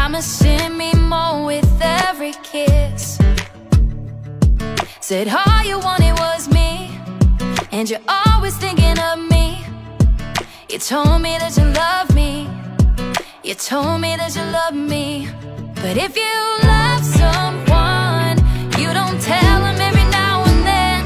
promising me more with every kiss. Said all you wanted was me, and you're always thinking of me. You told me that you love me, you told me that you love me. But if you love someone, you don't tell them every now and then.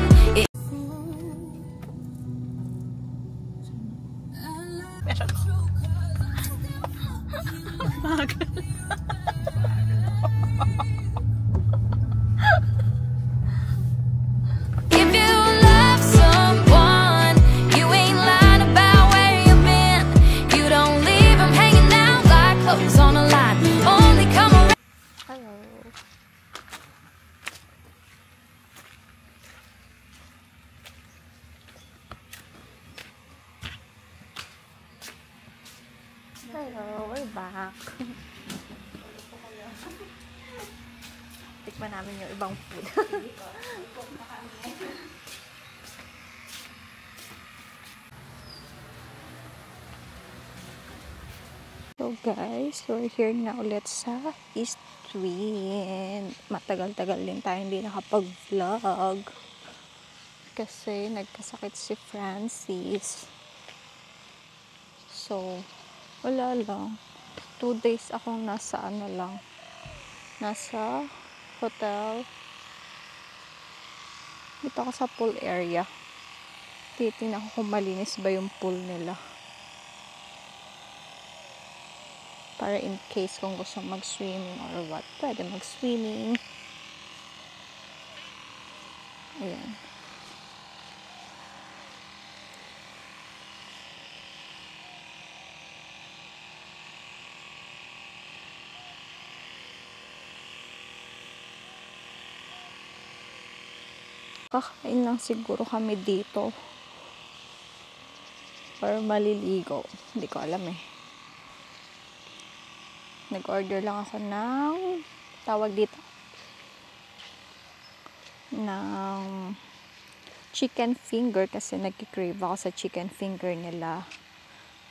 If you love someone, you ain't lying about where you've been. You don't leave them hanging out like clothes on a line. Only come around. Hello. Hello, we're back. Tikman namin yung ibang food. So guys, we're here na ulit sa East Twin. Matagal-tagal din tayo hindi nakapag-vlog kasi nagkasakit si Francis. So, wala lang. 2 days akong nasa nasa hotel. Dito ako sa pool area. Titingnan ko kung malinis ba yung pool nila. Para in case kung gusto mag-swimming or what, pwede mag-swimming. Ayan. Kakain lang siguro kami dito. Or maliligo. Hindi ko alam eh. Nag-order lang ako ng tawag dito ng chicken finger kasi nagki-crave ako sa chicken finger nila.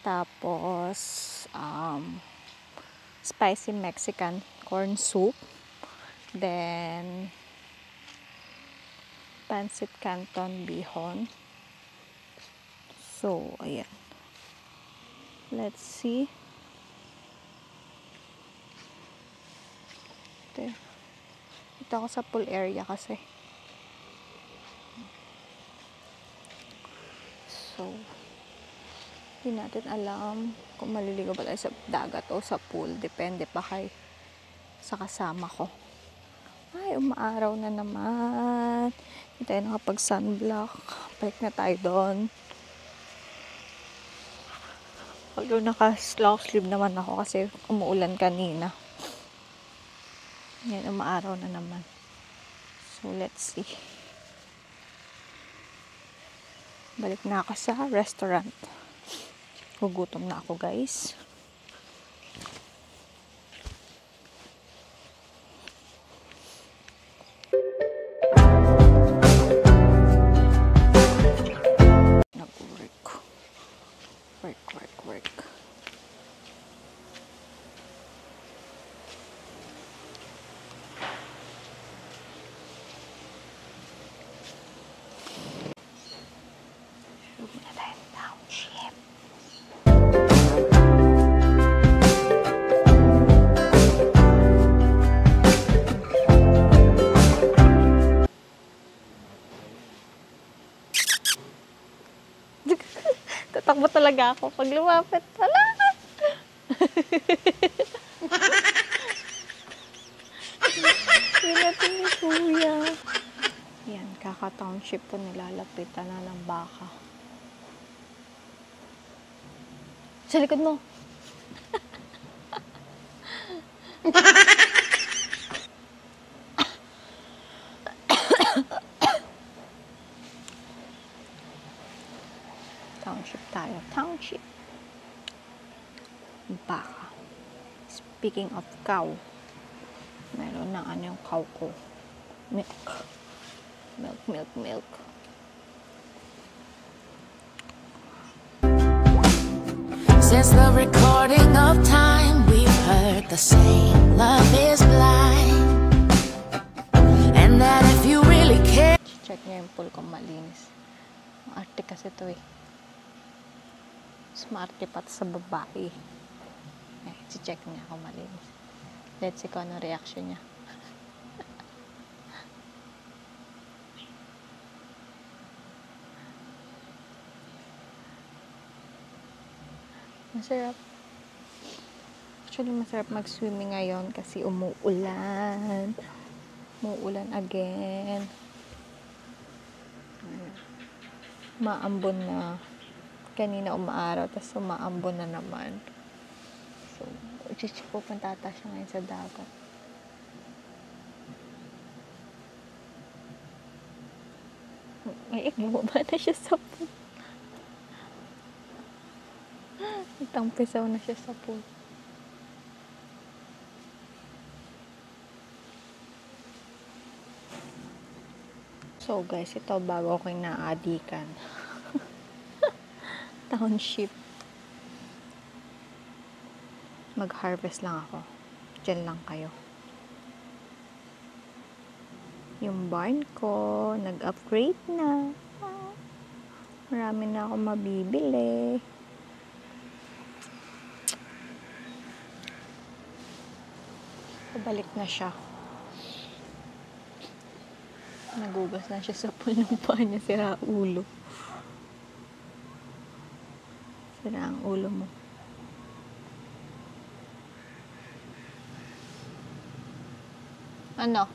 Tapos spicy Mexican corn soup, then pancit canton bihon. So ayan, let's see. Dito ako sa pool area kasi. So, hindi natin alam kung maliligo ba tayo sa dagat o sa pool. Depende pa kay sa kasama ko. Ay, umaaraw na naman. Hindi tayo nakapag-sunblock. Balik na tayo doon. Although naka-long sleeve naman ako kasi umuulan kanina. Yan, umaaraw na naman. So, let's see. Balik na ako sa restaurant. Gugutom na ako, guys. Nag-work. Work. Tatakbo talaga ako pag lumapit. Hala! Hindi natin ni Kuya. Yan, kaka-township po nilalapitan na ng baka. Sa likod mo. Township tayo. Township. Baka. Speaking of cow, meron na ano yung cow ko. Milk. Since the recording of time, we've heard the saying, love is blind, and that if you really care. Check niya yung pool kung malinis. Arte kasi to eh. Smarte pa sa babae. Check niya kung malinis. Let's see kung ano reaction niya. Masarap. Actually, masarap mag-swimming ngayon kasi umuulan. Umuulan again. Maambon na. Kanina umaaraw, tapos umaambon na naman. So, pupunta ata siya ngayon sa dagat. Ay, bumaba na siya sa pool. Tampisaw na siya sa pool. So guys, ito bago ko inaadikan. Township. Mag-harvest lang ako. Diyan lang kayo. Yung barn ko, nag-upgrade na. Marami na akong mabibili. Pabalik na siya. Nagugas na siya sa pool ng paa niya. Sira ulo. Sira ang ulo mo. Ano?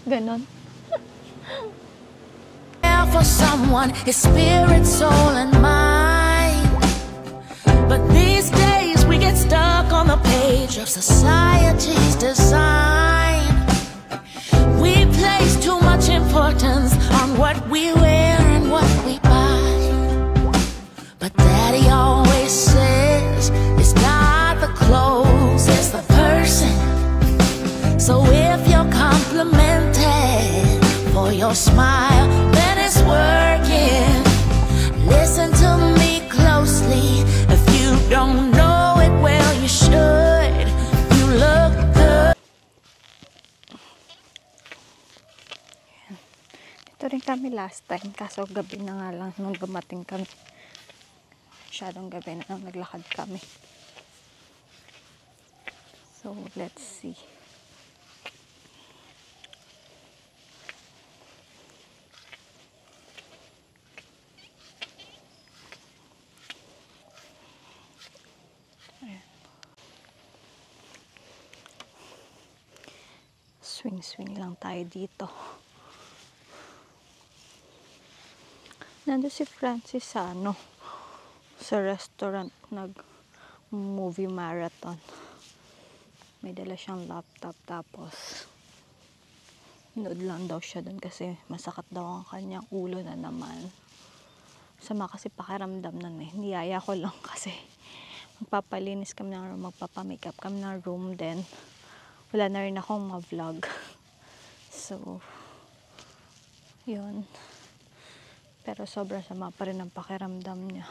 Ganon. For someone, his spirit, soul, and mind. But these days we get stuck on the page of society's design. We place too much importance on what we wear and what we buy. But Daddy always says it's not the clothes, it's the person. So if you're complimented for your smile, then it's working. Listen to me closely. If you don't know it, well, you should. You look good. Ito rin kami last time, kaso gabi na nga lang nung dumating kami. Masyadong gabi na nung naglakad kami. So, let's see. Swing-swing lang tayo dito. Nandun si Francis sa sa restaurant, nag-movie marathon. May dala siyang laptop, tapos nood lang daw siya dun kasi masakit daw ang kanyang ulo na naman. Sama kasi pakiramdam nun eh. Niyaya ko lang kasi magpapalinis kami ng room, magpapamakeup kami ng room, then wala na rin akong ma-vlog. So, yun. Pero sobra sama pa rin ang pakiramdam niya.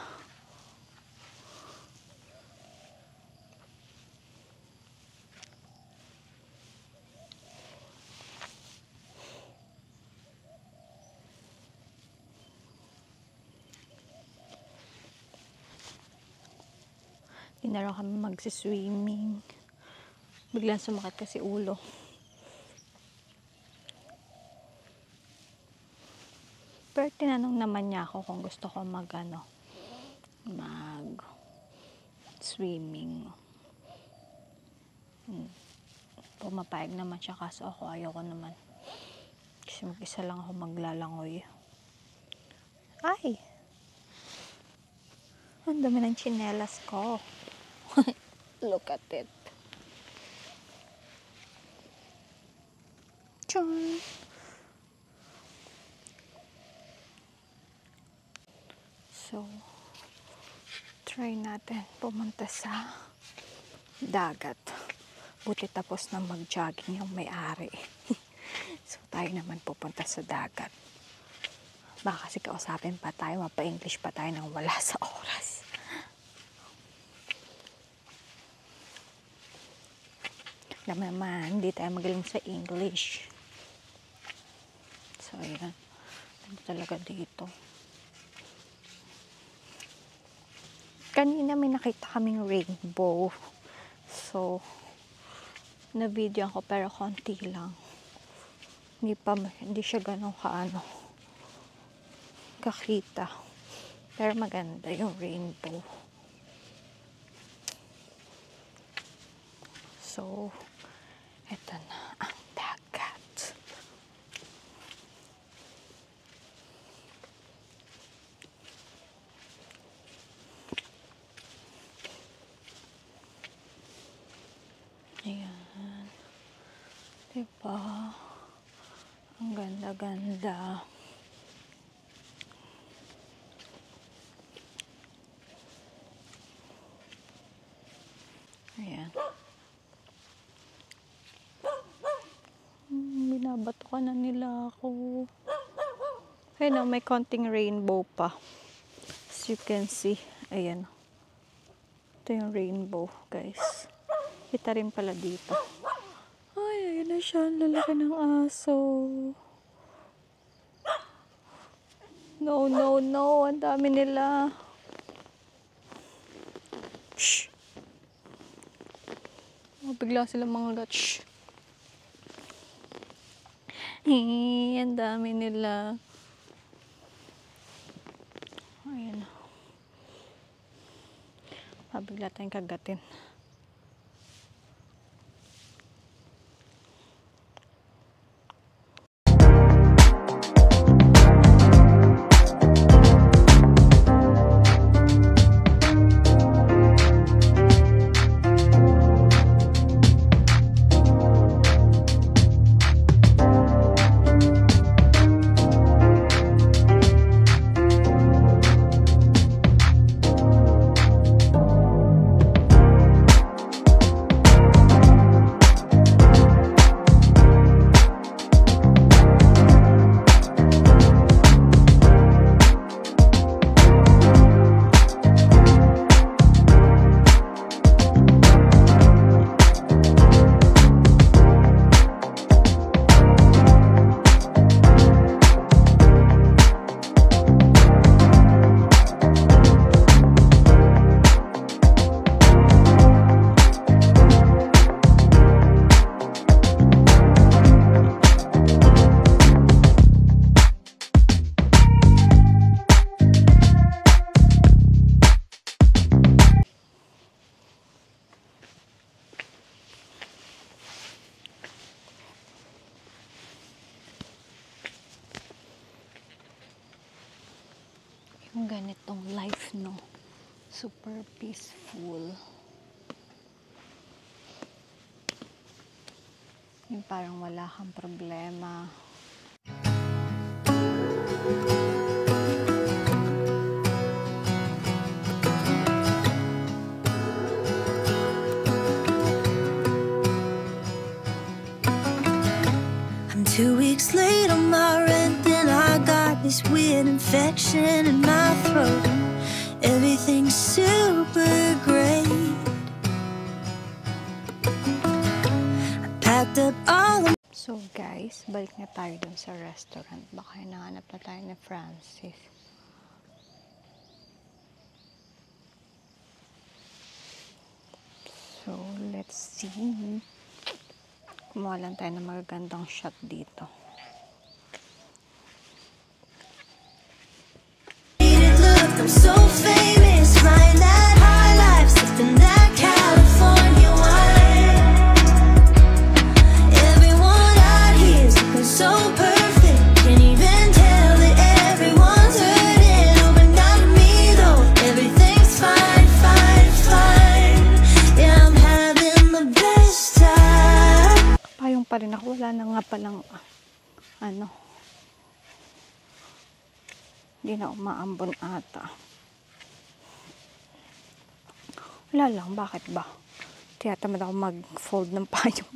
Hindi na raw kami magsiswimming. Biglang sumakit kasi ulo. Pero tinanong naman niya ako kung gusto ko mag swimming. Pumapayag naman siya, kaso ako ayoko naman. Kasi mag-isa lang ako maglalangoy. Ay! Ang dami ng tsinelas ko. Look at it. Chon! So, try natin pumunta sa dagat. Buti tapos na mag-jogging yung may-ari. So, tayo naman pupunta sa dagat. Baka kasi kausapin pa tayo, mapa-English pa tayo nang wala sa oras. Alam mo naman, hindi tayo magaling sa English. So, ayan. Ano talaga dito? Kanina may nakita kaming rainbow. So, na-video ko pero konti lang. Hindi siya ganun kakita. Pero maganda yung rainbow. So, eto na ang dagat. Ayan. Diba? Ang ganda-ganda. Ayan. Binabato ka na nila ako. Ayan, may konting rainbow pa. As you can see. Ayan. Ito yung rainbow, guys. Kita rin pala dito. Ay, ayan na siya. Ang lalaki ng aso. No, no, no. Ang dami nila. Shh. Bigla silang mga gat. Shh. Ang dami nila. Ayan. Bigla tayong kagatin. Yung ganitong life, no? Super peaceful. Yung parang wala kang problema. I'm 2 weeks late on my rent and I got this weird infection in my throat. Everything's super great. I packed up all of. So guys, balik na tayo dun sa restaurant. Baka hinahanap na tayo ni Francis. So, let's see. Kumuha lang tayo ng magagandang shot dito. I'm so famous, flying that high life, sipping that California wine. Everyone out here's looking so perfect, can't even tell that everyone's hurting. Oh, but not me though, everything's fine, fine, fine. Yeah, I'm having the best time. Payong pa rin ako, wala na nga palang hindi na umaambon ata. Wala lang, bakit ba? Tiyatamad ako mag-fold ng payong.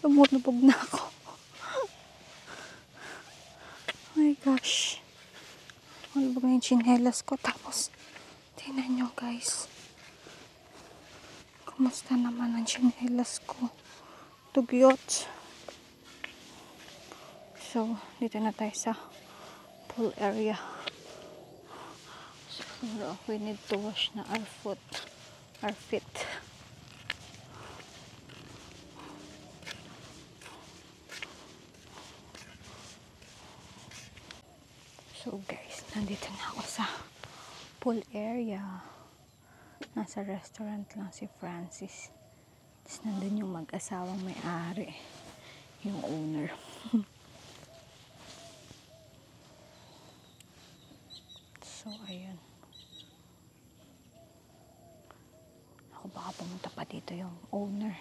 Lumulubog na ako. Oh my gosh. Lumulubog na yung tsinelas ko. Tapos, tingnan nyo guys. Kumusta naman ang tsinelas ko? Dugyot. So, dito na tayo sa pool area. So, we need to wash na our feet. So guys, nandito na ako sa pool area. Nasa restaurant lang si Francis. Tapos nandun yung mag-asawang may-ari. Yung owner. So, ayun. Ako baka pumunta pa dito yung owner.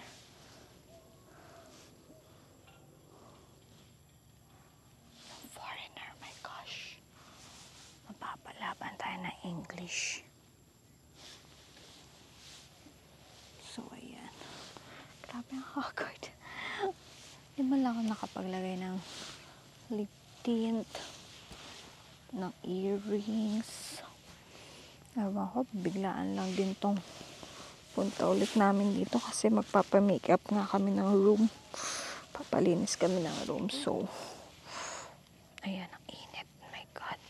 Foreigner, my gosh. Mapapalaban tayo ng English. So, ayan. Grabe ang awkward. Di ba lang ako nakapaglagay ng lip tint, ng earrings. Ewan ko, biglaan lang din tong punta ulit namin dito kasi magpapamakeup nga kami ng room. Papalinis kami ng room. So, ayan, ang init. My God.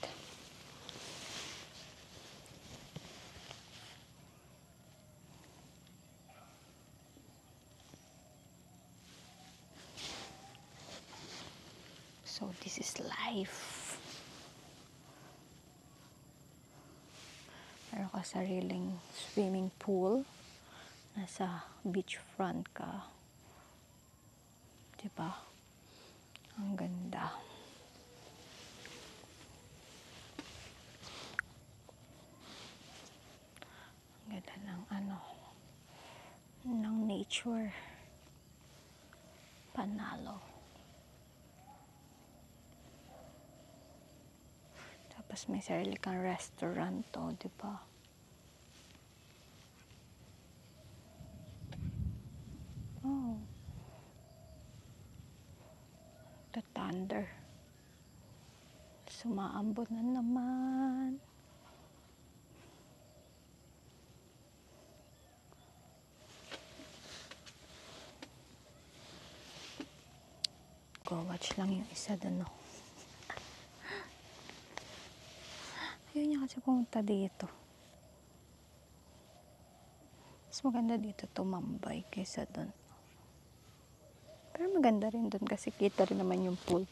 So, this is life. Meron ka sariling swimming pool. Nasa beachfront ka. Diba? Ang ganda. Ang ganda ng ng nature. Panalo. Tapos may sarili kang restaurant to, diba? Oh. The thunder. Sumaambon na naman. Go watch lang yung isa doon, no? Ayun niya kasi pumunta dito. Mas maganda dito tumambay kaysa doon. Pero maganda rin doon kasi kita rin naman yung pool.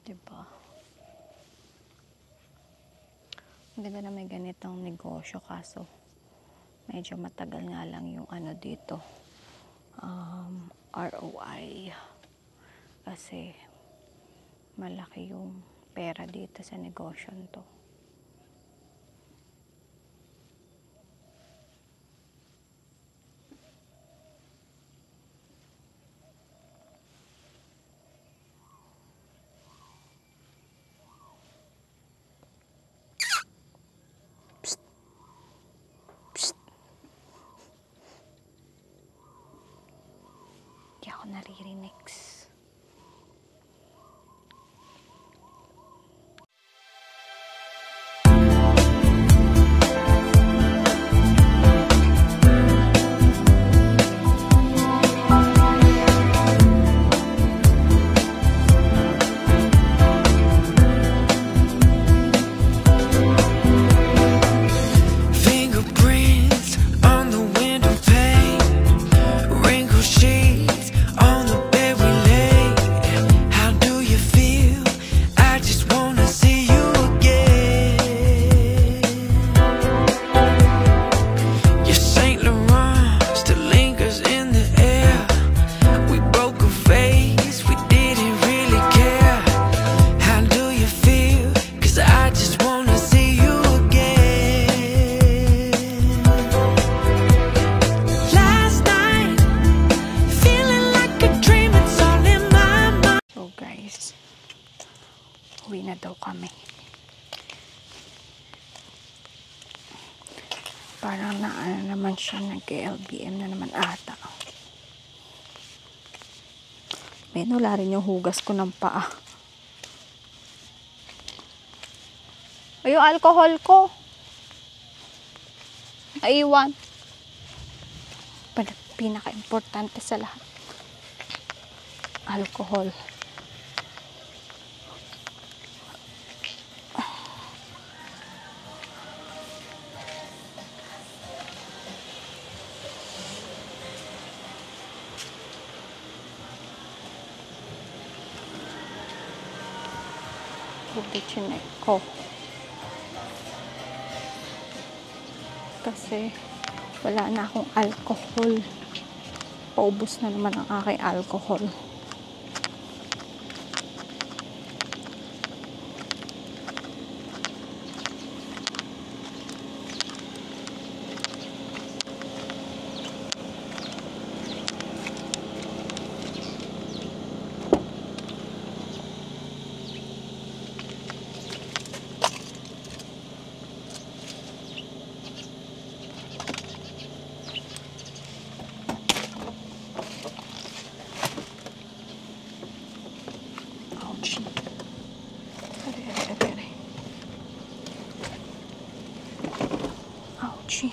Diba? Maganda na may ganitong negosyo kaso medyo matagal nga lang yung dito. ROI. Kasi malaki yung pera dito sa negosyo to. Hindi ako naririnig. Wrinkled sheets on the bed we lay. Parang na naman siya, nag-LBM na naman ata. May wala rin yung hugas ko ng paa. Ay, yung alcohol ko. Naiwan. Pinaka-importante sa lahat. Alcohol. Chinek ko. Kasi wala na akong alcohol. Paubos na naman ang aking alcohol. Ouchie.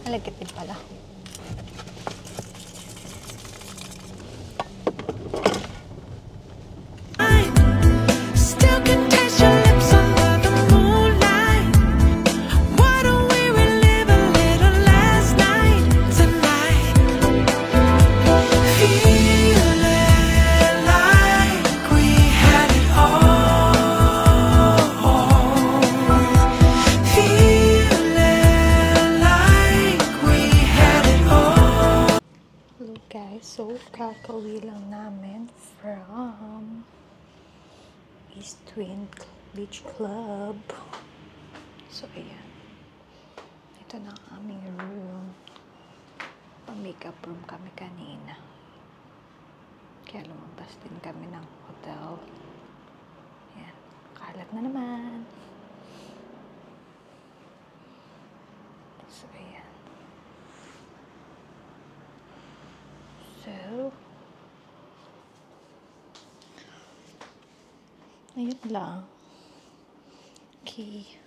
Alagkit din pala. So, kakauwi lang namin from East Twin Beach Club. So, ayan. Ito na ang aming room. Pa-makeup room kami kanina. Kaya lumabas din kami ng hotel. Ayan. Kalat na naman. So, ayan. So, ayun lang. Okay.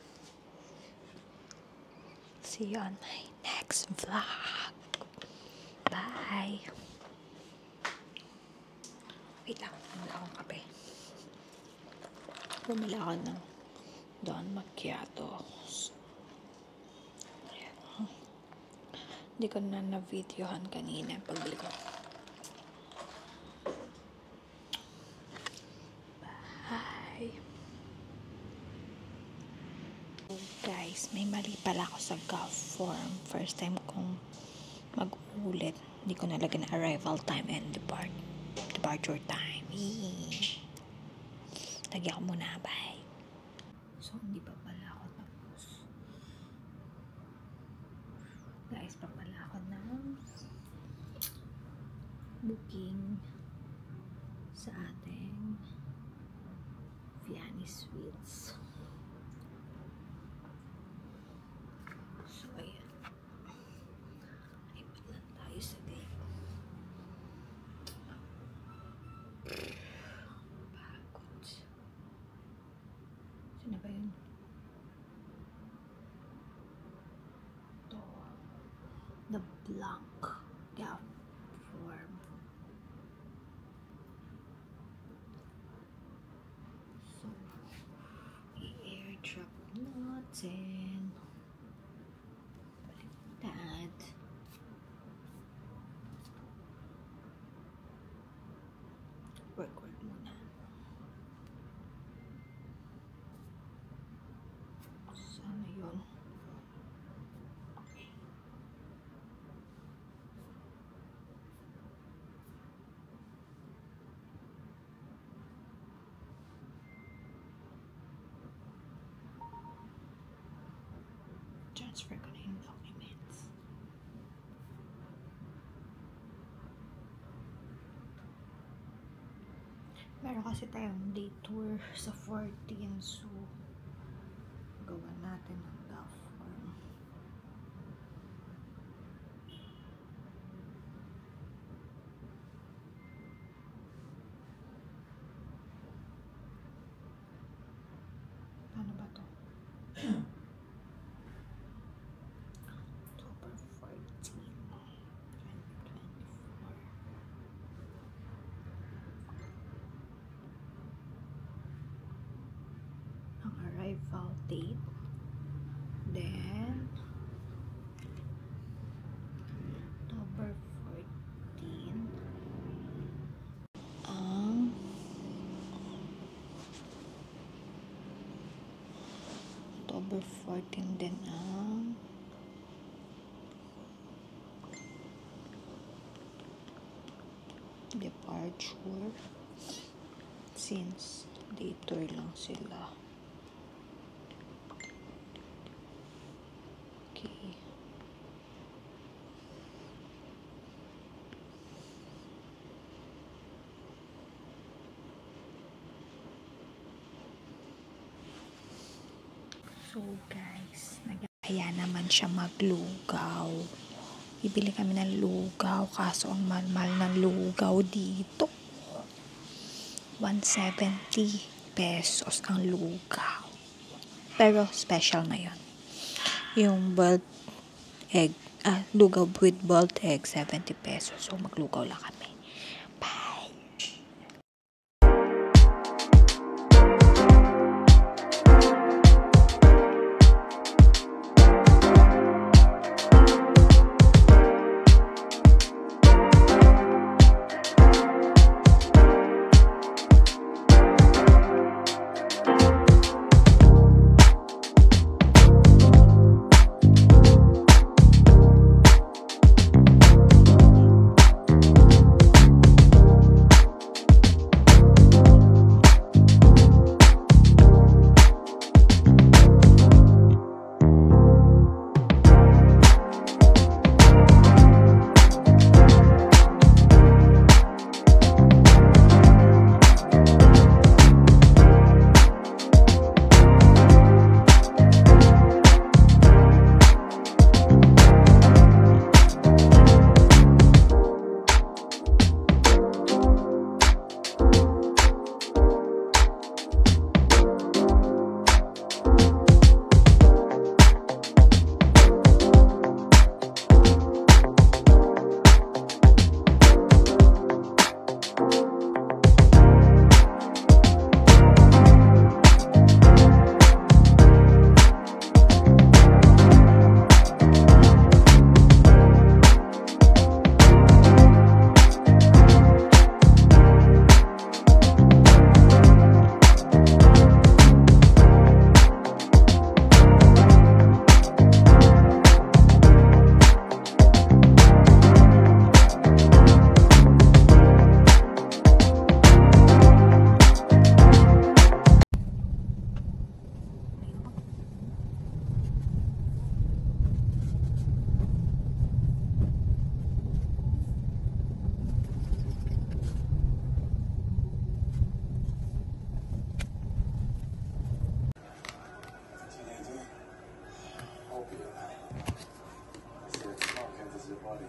See you on my next vlog. Bye. Wait lang. Bumila akong kape. Bumila ako ng Don Macchiato. Hindi ko na videohan kanina yung pagbili ko. Bye. Guys, may mali pala ako sa golf form. First time kong mag-ulit. Hindi ko nalagyan na arrival time and departure time. Lagyan ko muna. Bye. So, hindi pa pala ako tapos. Guys, pa pala ako ng booking sa ating Vianney Suites. So, ayan. Ipit lang tayo sa day. Pagod. Sino ba yun? Ito. The Blanc Gap form. So, i-airdrop natin. Baliktad. Work muna. Sana yun. Transfer ko na yung documents. Merry Meron kasi tayong day tour sa 14, so gawa natin ang golf form. Paano ba to? October 14, 2024. Ang arrival date. Then October 14 ang October 14 din ang departure, since day tour lang sila. Okay. So guys, kaya naman siya maglugaw. Bibili kami ng lugaw, kaso ang mahal ng lugaw dito. 170 pesos ang lugaw. Pero special na yun. Yung boiled egg, lugaw with boiled egg, 70 pesos. So maglugaw lang kami.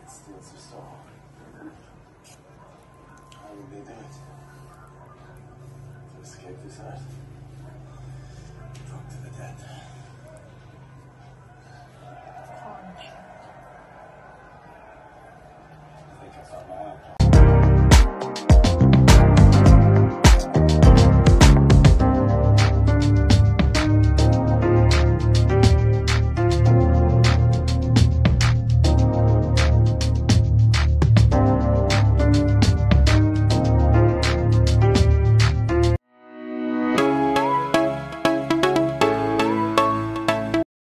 Steals your soul. How would they do it? To escape this earth? Talk to the dead.